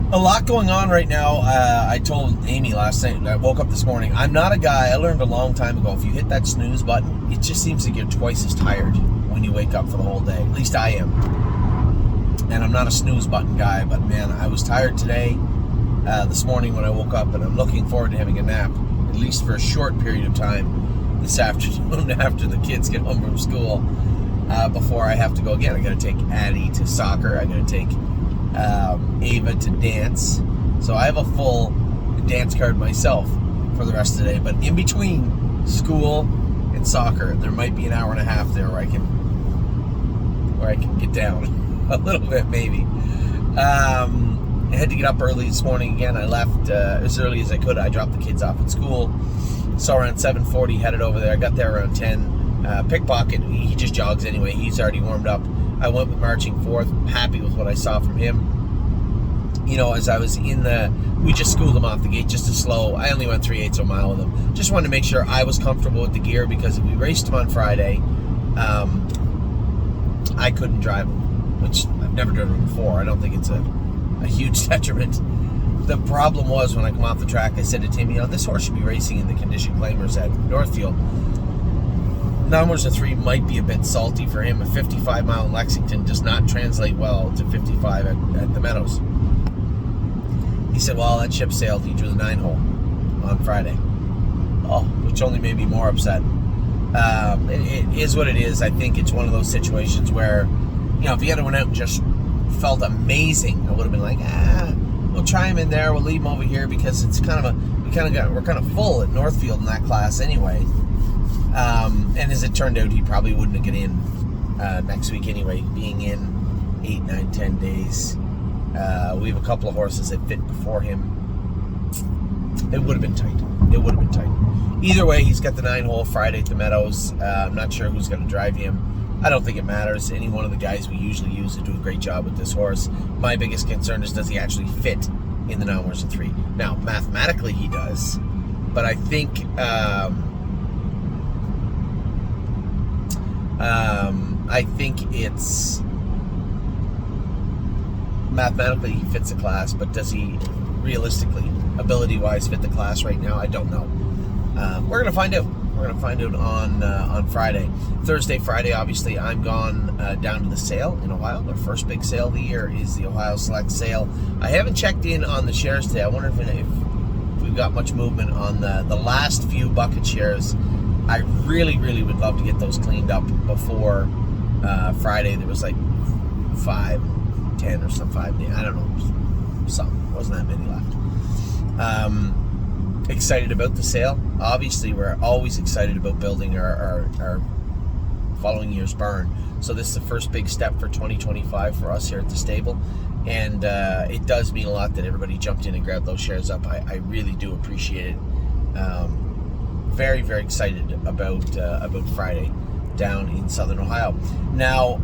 A lot going on right now. I told Amy last night, I woke up this morning. I'm not a guy, I learned a long time ago, if you hit that snooze button, it just seems like you're twice as tired when you wake up for the whole day. At least I am. And I'm not a snooze button guy, but man, I was tired today, this morning when I woke up, and I'm looking forward to having a nap, at least for a short period of time this afternoon after the kids get home from school, before I have to go again. I got to take Addie to soccer. I got to take Ava to dance. So I have a full dance card myself for the rest of the day. But in between school and soccer, there might be an hour and a half there where I can get down a little bit, maybe. I had to get up early this morning again. I left as early as I could. I dropped the kids off at school. So around 7:40, headed over there. I got there around 10. Pickpocket, he just jogs anyway. He's already warmed up. I went with marching fourth, happy with what I saw from him. You know, as I was we just schooled him off the gate just as slow. I only went 3/8 of a mile with him. Just wanted to make sure I was comfortable with the gear, because if we raced him on Friday, I couldn't drive him, which I've never driven him before. I don't think it's a huge detriment. The problem was when I come off the track, I said to Tim, this horse should be racing in the condition claimers at Northfield. 9-3 might be a bit salty for him. A 55 mile in Lexington does not translate well to 55 at the Meadows. He said, well, that ship sailed. He drew the 9-hole on Friday. Oh, which only made me more upset. It is what it is. I think it's one of those situations where, if he had went out and just felt amazing, I would have been like, we'll try him in there. We'll leave him over here, because it's we're kind of full at Northfield in that class anyway. And as it turned out, he probably wouldn't get in next week anyway, being in 8, 9, 10 days. We have a couple of horses that fit before him. It would have been tight. Either way, he's got the 9-hole Friday at the Meadows. I'm not sure who's going to drive him. I don't think it matters. Any one of the guys we usually use to do a great job with this horse. My biggest concern is, does he actually fit in the 9-3? Now, mathematically he does, but I think it's mathematically he fits the class, but does he realistically, ability-wise, fit the class right now? I don't know. We're gonna find out. We're gonna find out on Friday. Thursday, Friday, obviously, I'm gone down to the sale in Ohio. Our first big sale of the year is the Ohio Select Sale. I haven't checked in on the shares today. I wonder if we've got much movement on the last few bucket shares. I really, really would love to get those cleaned up before Friday. There was like 5, 10 or some 5, I don't know, some. Wasn't that many left. Excited about the sale. Obviously, we're always excited about building our following year's barn. So this is the first big step for 2025 for us here at the stable. And it does mean a lot that everybody jumped in and grabbed those shares up. I really do appreciate it. Very, very excited about Friday down in Southern Ohio. Now,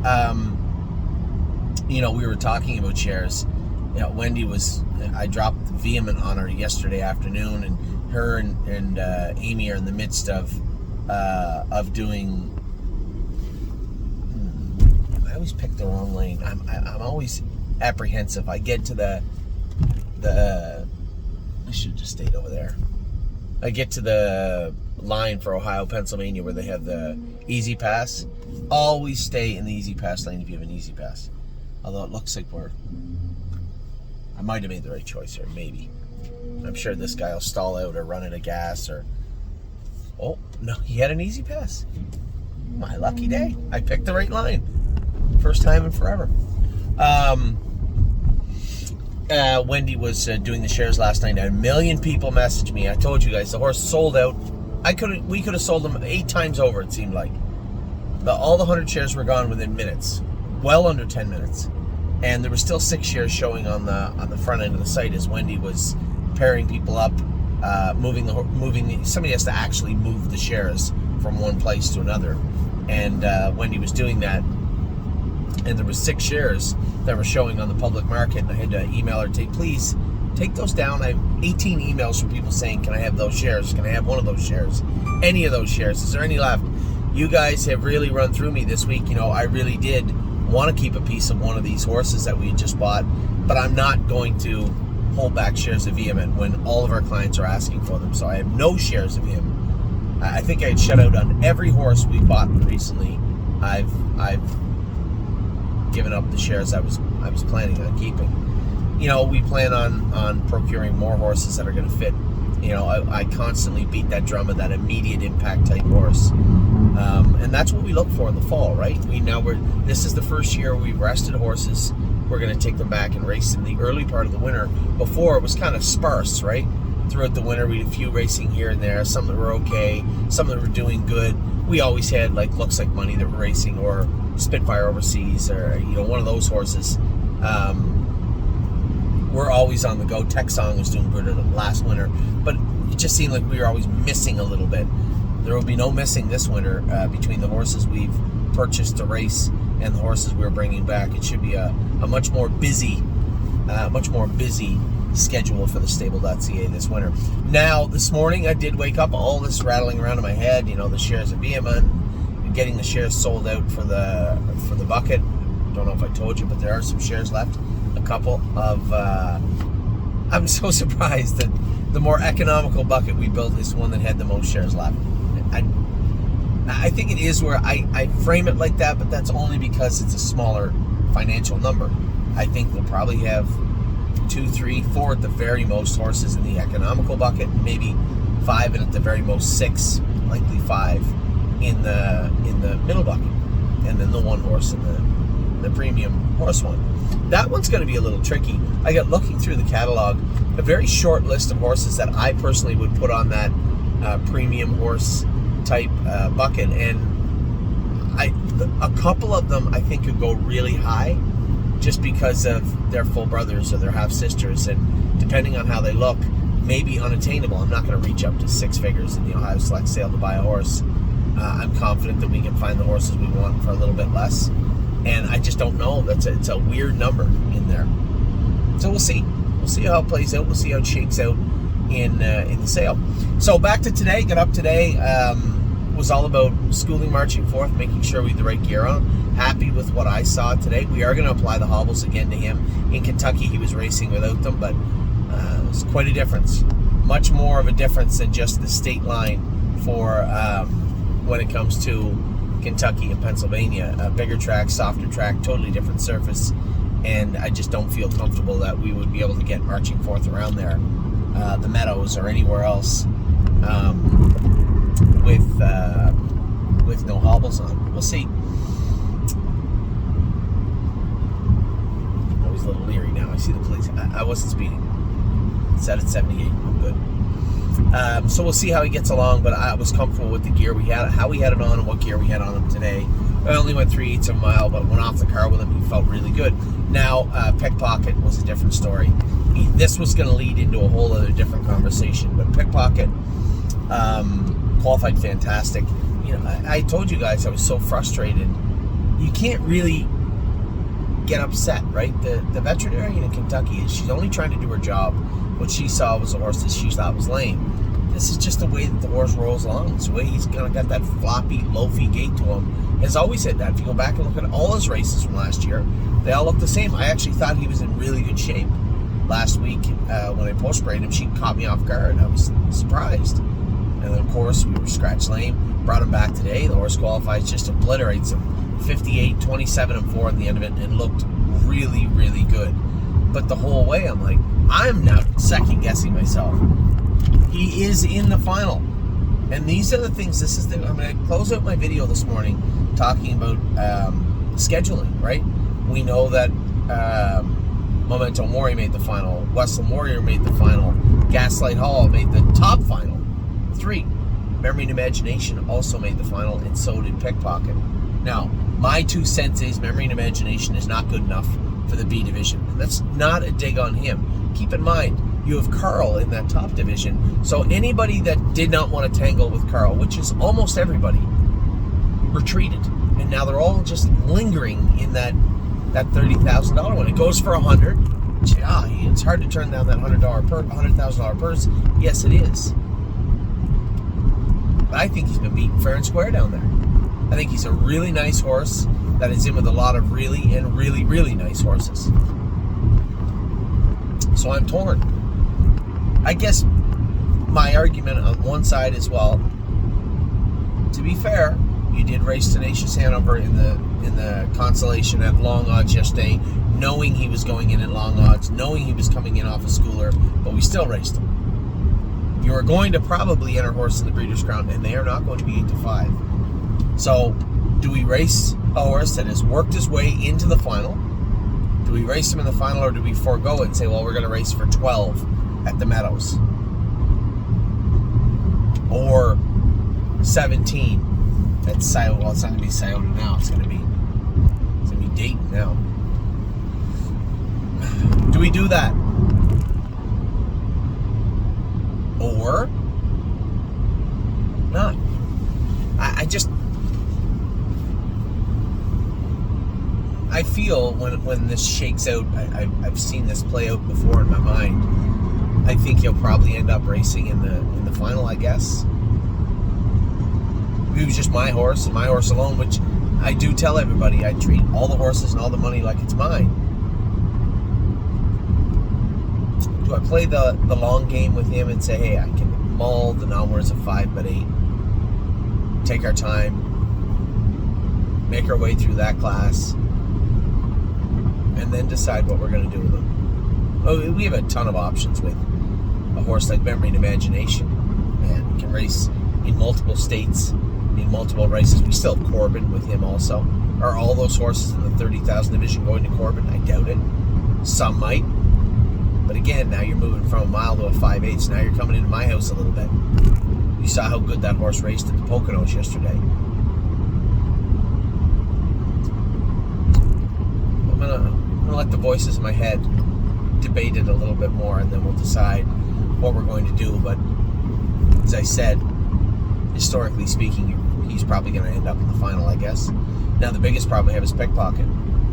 we were talking about shares. Wendy I dropped Vehement on her yesterday afternoon, and her and Amy are in the midst of doing. I always pick the wrong lane. I'm always apprehensive. I get to the. I should have just stayed over there. I get to the line for Ohio, Pennsylvania, where they have the Easy Pass. Always stay in the Easy Pass lane if you have an Easy Pass. Although it looks like I might have made the right choice here, maybe. I'm sure this guy will stall out or run out of gas or... Oh, no, he had an Easy Pass. My lucky day. I picked the right line. First time in forever. Wendy was doing the shares last night. A million people messaged me. I told you guys, the horse sold out. We could have sold them 8 times over, it seemed like. All the 100 shares were gone within minutes. Well under 10 minutes. And there were still 6 shares showing on the front end of the site as Wendy was pairing people up, somebody has to actually move the shares from one place to another. And Wendy was doing that. And there was 6 shares that were showing on the public market, and I had to email her, please take those down. I have 18 emails from people saying, can I have those shares? Can I have one of those shares? Any of those shares? Is there any left? You guys have really run through me this week. I really did want to keep a piece of one of these horses that we had just bought, but I'm not going to hold back shares of Vehement when all of our clients are asking for them. So I have no shares of him. I think I had shut out on every horse we bought recently. I've given up the shares I was planning on keeping. We plan on procuring more horses that are going to fit. I constantly beat that drum of that immediate impact type horse, and that's what we look for in the fall, right? This is the first year we've rested horses. We're going to take them back and race in the early part of the winter. Before, it was kind of sparse, right? Throughout the winter, we had a few racing here and there. Some that were okay, some that were doing good. We always had Looks Like Money that were racing, or Spitfire Overseas, or one of those horses. We're always on the go. Texong was doing good last winter, but it just seemed like we were always missing a little bit. There will be no missing this winter between the horses we've purchased to race and the horses we're bringing back. It should be a much more busy schedule for the stable.ca this winter. Now, this morning I did wake up, all this rattling around in my head, the shares of Vehement, and getting the shares sold out for the bucket. Don't know if I told you, but there are some shares left. A couple of I'm so surprised that the more economical bucket we built is the one that had the most shares left. I think it is where I frame it like that, but that's only because it's a smaller financial number. I think we'll probably have 2, 3, 4 at the very most horses in the economical bucket, maybe 5, and at the very most 6, likely 5 in the middle bucket, and then the one horse in the premium horse one. That one's going to be a little tricky. I got looking through the catalog, a very short list of horses that I personally would put on that premium horse type bucket, and a couple of them I think could go really high just because of their full brothers or their half sisters, and depending on how they look, maybe unattainable. I'm not going to reach up to 6 figures in the Ohio Select sale to buy a horse. I'm confident that we can find the horses we want for a little bit less, and I just don't know. It's a weird number in there. So we'll see. We'll see how it plays out. We'll see how it shakes out in the sale. So back to today. Got up today. Was all about schooling marching forth, making sure we had the right gear on. Happy with what I saw today. We are going to apply the hobbles again to him. In Kentucky, he was racing without them, but it's quite a difference. Much more of a difference than just the state line for when it comes to Kentucky and Pennsylvania. A bigger track, softer track, totally different surface, and I just don't feel comfortable that we would be able to get marching forth around there, the Meadows or anywhere else, with no hobbles on. We'll see. Oh, he's a little leery now. I see the police. I wasn't speeding. It's set at 78. I'm good. So we'll see how he gets along, but I was comfortable with the gear we had, how we had it on, and what gear we had on him today. I only went 3/8 of a mile, but went off the car with him. He felt really good. Now, Pickpocket was a different story. This was going to lead into a whole other different conversation, but Pickpocket qualified fantastic. I told you guys I was so frustrated. You can't really get upset, right? The veterinarian in Kentucky, she's only trying to do her job. What she saw was a horse that she thought was lame. This is just the way that the horse rolls along. It's the way he's got that floppy, loafy gait to him. Has always had that. If you go back and look at all his races from last year, they all look the same. I actually thought he was in really good shape last week when I post-sprayed him. She caught me off guard. I was surprised. And then, of course, we were scratch lame. Brought him back today. The horse qualifies, just obliterates him. 58, 27, and 4 at the end of it, and looked really, really good. But the whole way, I'm like, I'm now second-guessing myself. He is in the final. And these are the things, I'm going to close out my video this morning talking about scheduling, right? We know that Memento Mori made the final. Westland Warrior made the final. Gaslight Hall made the top final. 3. Memory and Imagination also made the final, and so did Pickpocket. Now, my 2 cents is Memory and Imagination is not good enough for the B division. And that's not a dig on him. Keep in mind, you have Carl in that top division. So anybody that did not want to tangle with Carl, which is almost everybody, retreated. And now they're all just lingering in that $30,000 one. It goes for $100. It's hard to turn down that $100,000 purse. Yes, it is. But I think he's been beaten fair and square down there. I think he's a really nice horse that is in with a lot of really, really nice horses. So I'm torn. I guess my argument on one side is, well, to be fair, you did race Tenacious Hanover in the consolation at long odds yesterday, knowing he was going in at long odds, knowing he was coming in off a schooler, but we still raced him. You are going to probably enter horse in the Breeders' Crown, and they are not going to be 8-5. So, do we race a horse that has worked his way into the final? Do we race him in the final, or do we forego it and say, well, we're going to race for 12 at the Meadows? Or 17 at Scioto. Well, it's not going to be Scioto now. It's going to be Dayton now. Do we do that? Or not? I feel when this shakes out, I've seen this play out before in my mind. I think he'll probably end up racing in the final, I guess. It was just my horse and my horse alone, which I do tell everybody. I treat all the horses and all the money like it's mine. Do I play the long game with him and say, hey, I can mull the non-winners of 5 but 8, take our time, make our way through that class, and then decide what we're going to do with them? Oh, we have a ton of options with a horse like Memory and Imagination. Man, can race in multiple states, in multiple races. We still have Corbin with him also. Are all those horses in the 30,000 division going to Corbin? I doubt it. Some might. But again, now you're moving from a mile to a 5/8. So now you're coming into my house a little bit. You saw how good that horse raced at the Poconos yesterday. I'm gonna let the voices in my head debate it a little bit more, and then we'll decide what we're going to do. But as I said, historically speaking, he's probably going to end up in the final, I guess. Now, the biggest problem I have is Pickpocket.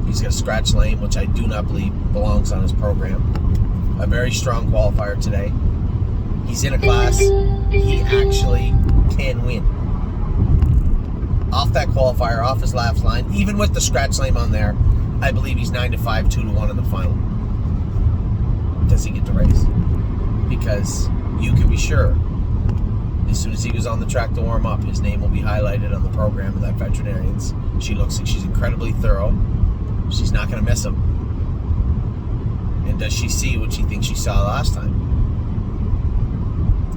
He's got a scratch lane, which I do not believe belongs on his program. A very strong qualifier today. He's in a class he actually can win. Off that qualifier, off his last line, even with the scratch lane on there, I believe he's 9-5, 2-1 in the final. Does he get to race? Because you can be sure, as soon as he was on the track to warm up, his name will be highlighted on the program of that veterinarian's. She looks like she's incredibly thorough. She's not going to miss him. And does she see what she thinks she saw last time?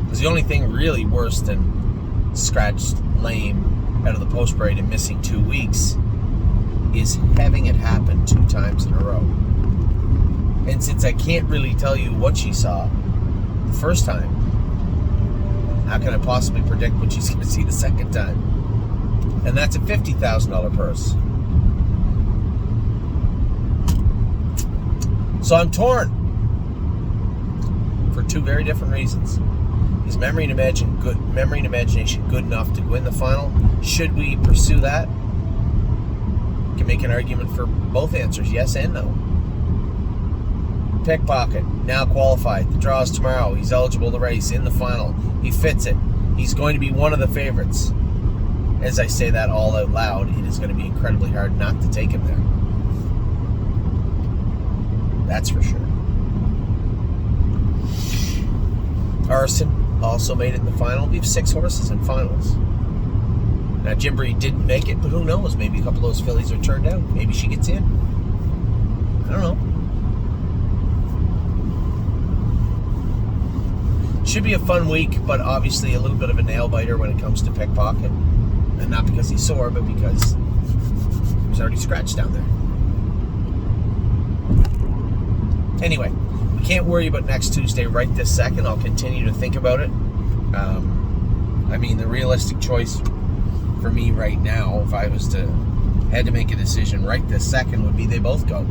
Because the only thing really worse than scratched, lame, out of the post parade and missing 2 weeks is having it happen 2 times in a row. And since I can't really tell you what she saw the first time, how can I possibly predict what she's going to see the second time? And that's a $50,000 purse. So I'm torn for 2 very different reasons. Is Memory and Imagination good enough to win the final? Should we pursue that? You can make an argument for both answers, yes and no. Pickpocket, now qualified. The draw is tomorrow. He's eligible to race in the final. He fits it. He's going to be one of the favorites. As I say that all out loud, it is going to be incredibly hard not to take him there. That's for sure. Arson also made it in the final. We have 6 horses in finals. Now, Jimbury didn't make it, but who knows? Maybe a couple of those fillies are turned out. Maybe she gets in. I don't know. Should be a fun week, but obviously a little bit of a nail biter when it comes to Pickpocket. And not because he's sore, but because he was already scratched down there. Anyway, we can't worry about next Tuesday right this second. I'll continue to think about it. The realistic choice for me right now, if I was to had to make a decision right this second, would be they both go.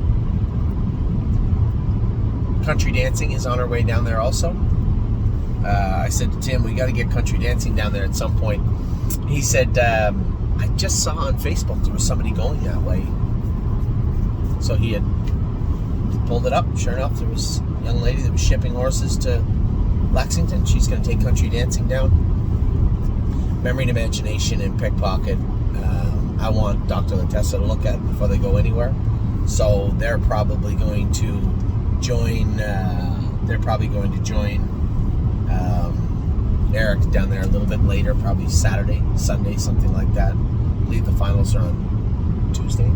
Country Dancing is on our way down there also. I said to Tim, we got to get Country Dancing down there at some point. He said, I just saw on Facebook there was somebody going that way. So he had pulled it up. Sure enough, there was a young lady that was shipping horses to Lexington. She's going to take Country Dancing down. Memory and Imagination and Pickpocket, I want Dr. Latessa to look at before they go anywhere. So they're probably going to join they're probably going to join Eric down there a little bit later, probably Saturday, Sunday, something like that. I believe the finals are on Tuesday,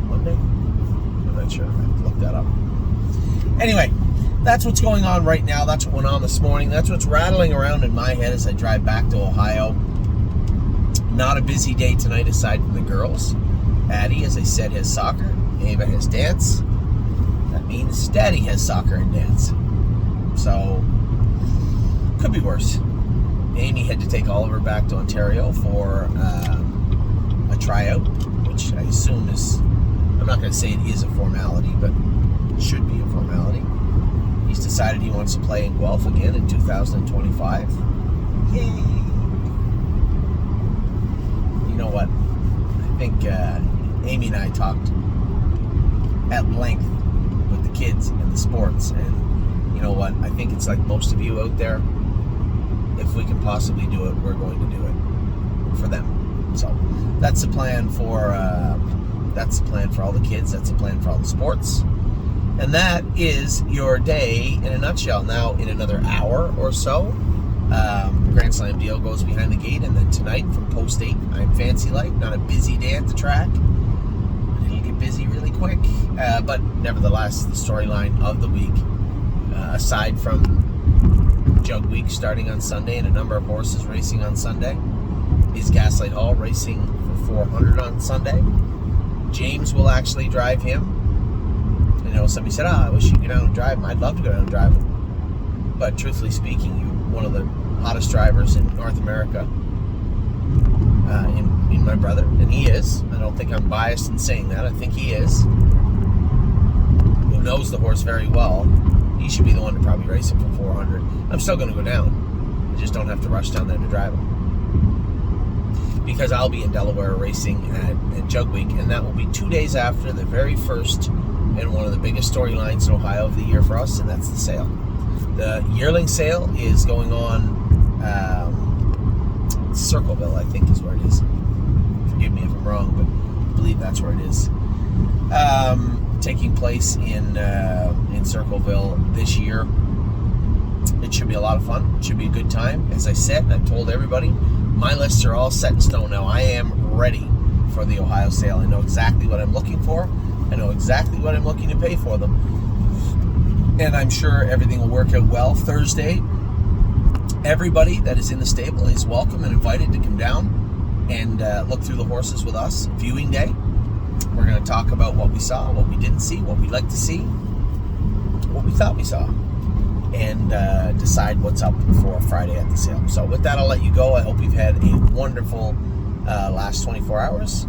Monday. I'm not sure. I have to look that up. Anyway, that's what's going on right now. That's what went on this morning. That's what's rattling around in my head as I drive back to Ohio. Not a busy day tonight aside from the girls. Addie, as I said, has soccer. Ava has dance. That means Daddy has soccer and dance. So, could be worse. Amy had to take Oliver back to Ontario for a tryout, which I assume is, I'm not going to say it is a formality, but it should be a formality. He's decided he wants to play in Guelph again in 2025. Yay! You know what? I think Amy and I talked at length with the kids and the sports, and you know what? I think it's like most of you out there. If we can possibly do it, we're going to do it for them. So that's the plan for all the kids. That's the plan for all the sports, and that is your day in a nutshell. Now, in another hour or so, Grand Slam deal goes behind the gate, and then tonight from post 8, I'm Fancy Light. Not a busy day at the track. It'll get busy really quick, but nevertheless, the storyline of the week, aside from Jug Week starting on Sunday and a number of horses racing on Sunday, is Gaslight Hall racing for 400 on Sunday. James will actually drive him. You know, somebody said, I wish you could go down and drive him. I'd love to go down and drive him. But truthfully speaking, you're one of the hottest drivers in North America, in my brother, and he is. I don't think I'm biased in saying that. I think he is. Who knows the horse very well. He should be the one to probably race him for 400. I'm still going to go down. I just don't have to rush down there to drive him. Because I'll be in Delaware racing at Jug Week, and that will be 2 days after the very first and one of the biggest storylines in Ohio of the year for us, and that's the sale. The yearling sale is going on Circleville, I think is where it is. Forgive me if I'm wrong, but I believe that's where it is. Taking place in Circleville this year. It should be a lot of fun. It should be a good time. As I said, I've told everybody, my lists are all set in stone now. I am ready for the Ohio sale. I know exactly what I'm looking for. I know exactly what I'm looking to pay for them. And I'm sure everything will work out well. Thursday, everybody that is in the stable is welcome and invited to come down and look through the horses with us. Viewing day. We're going to talk about what we saw, what we didn't see, what we'd like to see, what we thought we saw, and decide what's up for Friday at the sale. So with that, I'll let you go. I hope you've had a wonderful last 24 hours.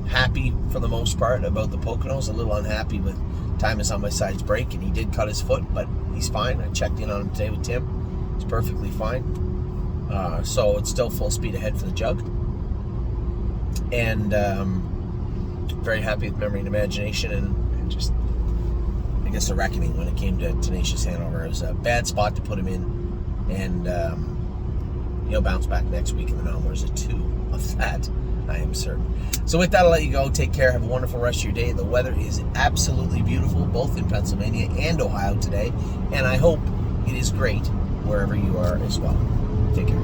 Happy for the most part about the Poconos. A little unhappy with Time Is On My Side's break, and he did cut his foot, but he's fine. I checked in on him today with Tim. He's perfectly fine. So it's still full speed ahead for the Jug. And very happy with Memory and Imagination, and just, I guess, a reckoning when it came to Tenacious Hanover. It was a bad spot to put him in, and he'll bounce back next week in the Nommers at 2 of that, I am certain. So with that, I'll let you go. Take care. Have a wonderful rest of your day. The weather is absolutely beautiful, both in Pennsylvania and Ohio today, and I hope it is great wherever you are as well. Take care.